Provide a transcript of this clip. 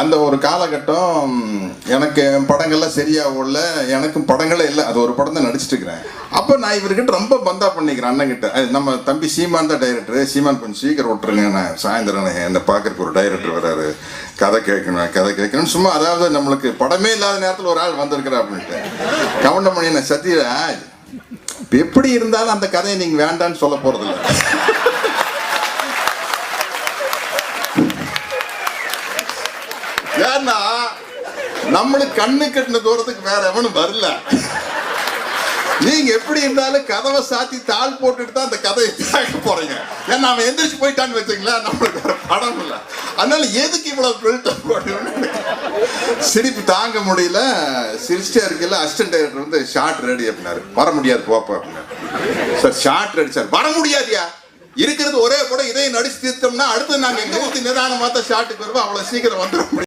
அந்த ஒரு காலகட்டம் எனக்கு படங்கள்லாம் சரியா ஓடல, எனக்கும் படங்களே இல்லை. அது ஒரு படம் தான் நடிச்சிட்டு இருக்கிறேன். அப்போ நான் இவர்கிட்ட ரொம்ப பந்தா பண்ணிக்கிறேன் அண்ணங்கிட்ட. நம்ம தம்பி சீமான் தான் டைரக்டர். சீமான் கொஞ்சம் சீக்கிரம் விட்டுருங்க, நான் சாயந்தரம் என்னை பார்க்கறக்கு ஒரு டைரக்டர் வராரு, கதை கேட்கணும் சும்மா. அதாவது நம்மளுக்கு படமே இல்லாத நேரத்தில் ஒரு ஆள் வந்திருக்கிறா அப்படின்ட்டு கவுண்டமணி நான் சத்யராஜ் எப்படி இருந்தாலும் அந்த கதையை நீங்கள் வேண்டான்னு சொல்ல போகிறதில்ல. ஏன்னா நம்மளுக்கு கண்ணு கட்டின தூரத்துக்கு வேற எவனும் வரல. நீங்க எப்படி இருந்தாலும் கதவை சாத்தி தாள் போட்டுட்டு தான் அந்த கதையை கேட்க போறீங்க. ஏன்னா அவன் எந்திரிச்சு போயிட்டான்னு வச்சுங்களா, நம்மளுக்கு வேற படம் இல்லை. அதனால எதுக்கு இவ்வளவு ஃபில்டர் போட்டு சிரிப்பு தாங்க முடியல. சிரிச்சிட்டே இருக்கல. அசிஸ்டன்ட் டைரக்டர் வந்து ஷார்ட் ரெடி அப்படின்னாரு. வர முடியாது போப்பா அப்படின்னாரு. Sir shot ready sir. வர முடியாதியா, இருக்கிறது ஒரே கூட இதையும் நடிச்சு தீர்த்தோம்னா அடுத்து நாங்க எங்க ஊத்தி நிதானமா தான் ஷார்ட்டுக்கு வருவோம். அவ்வளவு சீக்கிரம் வந்துட முடியும்.